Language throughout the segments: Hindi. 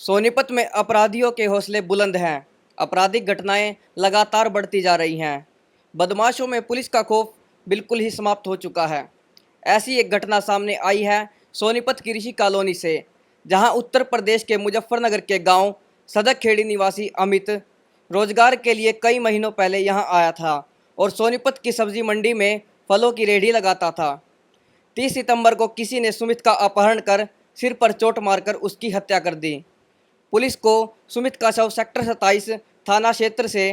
सोनीपत में अपराधियों के हौसले बुलंद हैं। आपराधिक घटनाएं लगातार बढ़ती जा रही हैं। बदमाशों में पुलिस का खौफ बिल्कुल ही समाप्त हो चुका है। ऐसी एक घटना सामने आई है सोनीपत की ऋषि कॉलोनी से, जहां उत्तर प्रदेश के मुजफ्फरनगर के गांव सदक खेड़ी निवासी अमित रोजगार के लिए कई महीनों पहले यहां आया था और सोनीपत की सब्जी मंडी में फलों की रेहड़ी लगाता था। 30 सितंबर को किसी ने सुमित का अपहरण कर सिर पर चोट मारकर उसकी हत्या कर दी। पुलिस को सुमित का शव सेक्टर 27 थाना क्षेत्र से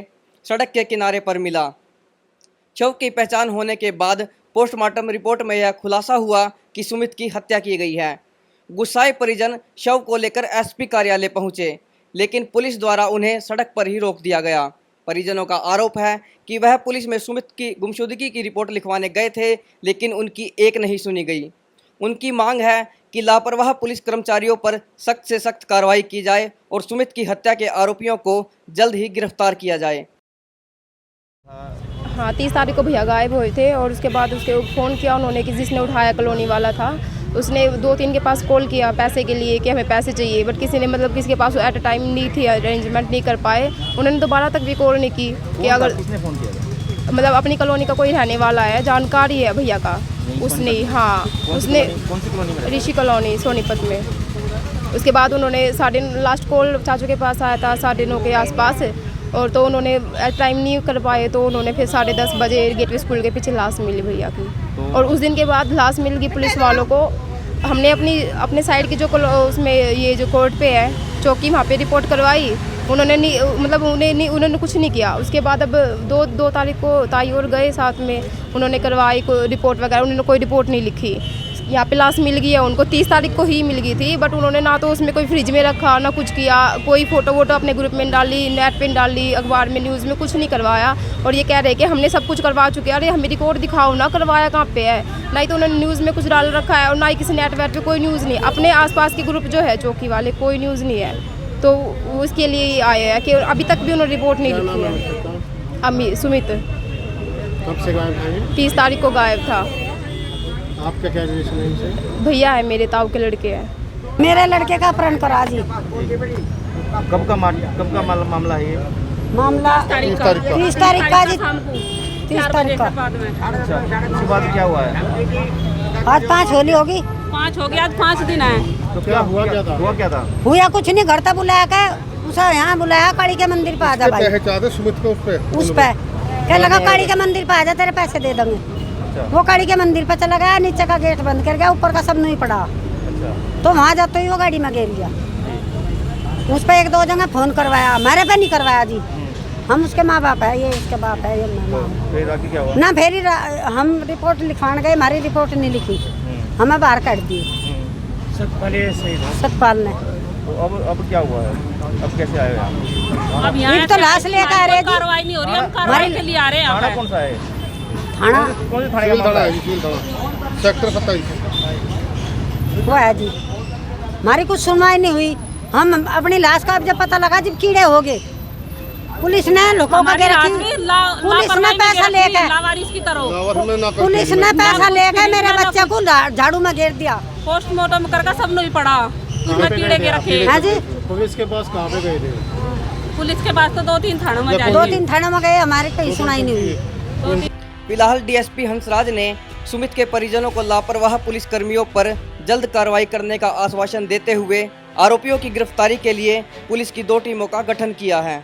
सड़क के किनारे पर मिला। शव की पहचान होने के बाद पोस्टमार्टम रिपोर्ट में यह खुलासा हुआ कि सुमित की हत्या की गई है। गुस्साए परिजन शव को लेकर एसपी कार्यालय पहुंचे, लेकिन पुलिस द्वारा उन्हें सड़क पर ही रोक दिया गया। परिजनों का आरोप है कि वह पुलिस में सुमित की गुमशुदगी की रिपोर्ट लिखवाने गए थे, लेकिन उनकी एक नहीं सुनी गई। उनकी मांग है कि लापरवाह पुलिस कर्मचारियों पर सख्त से सख्त कार्रवाई की जाए और सुमित की हत्या के आरोपियों को जल्द ही गिरफ्तार किया जाए। हाँ, 30 तारीख को भैया गायब हुए थे और उसके बाद उसके फ़ोन किया उन्होंने कि जिसने उठाया कॉलोनी वाला था, उसने 2-3 के पास कॉल किया पैसे के लिए कि हमें पैसे चाहिए, बट किसी ने किसी के पास एट अ टाइम नहीं थी, अरेंजमेंट नहीं कर पाए। उन्होंने दोबारा तक भी कॉल नहीं की कि अगर किसने फोन किया मतलब अपनी कॉलोनी का कोई रहने वाला है, जानकारी है भैया का, उसने हाँ उसने कौन सी कॉलोनी में? ऋषि कॉलोनी सोनीपत में। उसके बाद उन्होंने लास्ट कॉल चाचू के पास आया था 9:30 के आसपास, और तो उन्होंने टाइम नहीं कर पाए, तो उन्होंने फिर 10:30 बजे गेटवे स्कूल के पीछे लाश मिली भैया की। और उस दिन के बाद लाश मिल गई पुलिस वालों को। हमने अपने साइड की जो उसमें ये जो कोर्ट पे है चौकी, वहाँ पे रिपोर्ट करवाई। उन्होंने उन्होंने कुछ नहीं किया। उसके बाद अब 2 तारीख को ताई और गए साथ में, उन्होंने करवाई कोई रिपोर्ट वगैरह, उन्होंने कोई रिपोर्ट नहीं लिखी। यहाँ पे लाश मिल गई है उनको, 30 तारीख को ही मिल गई थी, बट उन्होंने ना तो उसमें कोई फ्रिज में रखा, ना कुछ किया, कोई फ़ोटो वोटो अपने ग्रुप में डाली, नेट पे डाली, अखबार में, न्यूज़ में कुछ नहीं करवाया। और ये कह रहे कि हमने सब कुछ करवा चुके हैं। अरे हमें रिकॉर्ड दिखाओ ना, करवाया कहाँ पे है? ना ही तो उन्होंने न्यूज़ में कुछ डाल रखा है और ना ही किसी नेट वेट पर कोई न्यूज़ नहीं। अपने आसपास के ग्रुप जो है चौकी वाले, कोई न्यूज़ नहीं है, तो उसके लिए आए हैं कि अभी तक भी उन्होंने रिपोर्ट नहीं लिखी है। अमी सुमित कब से गायब है? 30 तारीख को गायब था। आपका क्या रिलेशन है इनसे? भैया है, मेरे ताऊ के लड़के हैं। मेरे लड़के का अपहरण करा जी। कब का मामला है ये? मामला 30 तारीख का। 30 तारीख का जी, 30 तारीख का। अच्छा, उसके बाद क्या हुआ है? आज 5 होली होगी। 5 हो गया, आज 5 दिन है। तो क्या हुआ क्या था? हुआ क्या था? हुआ कुछ नहीं, घर तक बुलाया के उसे यहाँ बुलाया काली के मंदिर पे आ जा भाई। पहचाने सुमित को उस पे क्या लगा, काली के मंदिर पे आ जा, तेरे पैसे दे देंगे। वो काली के मंदिर पे चला गया, नीचे का गेट बंद कर गया, ऊपर का सब नहीं पड़ा। अच्छा, तो वहाँ जाते ही वो गाड़ी में गिर गया। उस पर 1-2 जगह फोन करवाया, हमारे पे नहीं करवाया जी। हम उसके माँ बाप है, ये उसके बाप है, ये माँ। फिर आगे क्या हुआ? ना फिर हम रिपोर्ट लिखवाने गए, हमारी रिपोर्ट नहीं लिखी, हमें बाहर काट दिए सतपाल ने। तो अब क्या हुआ है? अब कैसे आए हैं? अब यहाँ तो लाश लेकर आ रहे जी। कार्रवाई नहीं हो रही, हम कार्रवाई के लिए आ रहे हैं। थाना कौन सा है? थाना कौन से थाने का मामला है? सेक्टर 27 वो है जी। हमारी कुछ सुनवाई नहीं हुई। हम अपनी लाश का अब जब पता लगा जब कीड़े हो गए, पुलिस ने लोगों का पुलिस ने पैसा लेके लावारिस की तरह पुलिस ने पैसा लेके मेरे बच्चे को झाड़ू में घेर दिया। पोस्टमार्टम करके सब नहीं पड़ा, उसमें कीड़े के रखे हाँ जी। पुलिस के पास कहाँ पे गए थे? पुलिस के पास तो 2-3 थानों में जाए। 2-3 थानों में गए, हमारी कोई सुनाई नहीं हुई। फिलहाल डीएसपी हंसराज ने सुमित के परिजनों को लापरवाह पुलिस कर्मियों पर जल्द कार्रवाई करने का आश्वासन देते हुए आरोपियों की गिरफ्तारी के लिए पुलिस की 2 टीमों का गठन किया है।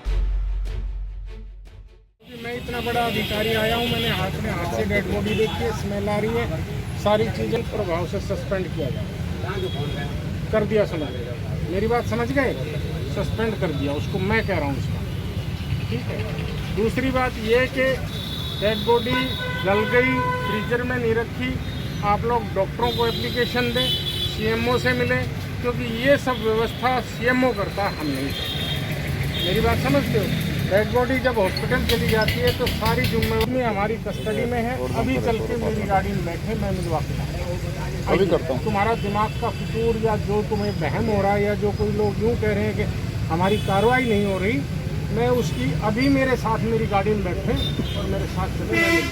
मैं इतना बड़ा अधिकारी आया हूँ, मैंने हाथ से डेड बॉडी देखी, स्मेल आ रही है, सारी चीजें प्रभाव से सस्पेंड किया जाए, कर दिया। समझ मेरी बात समझ गए? सस्पेंड कर दिया उसको, मैं कह रहा हूँ उसका, ठीक है। दूसरी बात ये कि डेड बॉडी गल गई, फ्रीजर में नहीं रखी, आप लोग डॉक्टरों को एप्लीकेशन दें, सीएमओ से मिले, क्योंकि ये सब व्यवस्था सीएमओ करता, हम नहीं करते। मेरी बात समझते हो? डेड बॉडी जब हॉस्पिटल चली जाती है तो सारी जिम्मेदारी हमारी कस्टडी में है। अभी चल के मेरी गाड़ी में बैठे, मैं मिलवा के अभी करता हूँ। तुम्हारा दिमाग का फितूर या जो तुम्हें वहम हो रहा है या जो कोई लोग यूँ कह रहे हैं कि हमारी कार्रवाई नहीं हो रही, मैं उसकी अभी मेरे साथ मेरी गाड़ी में बैठे और मेरे साथ चले जाएंगे।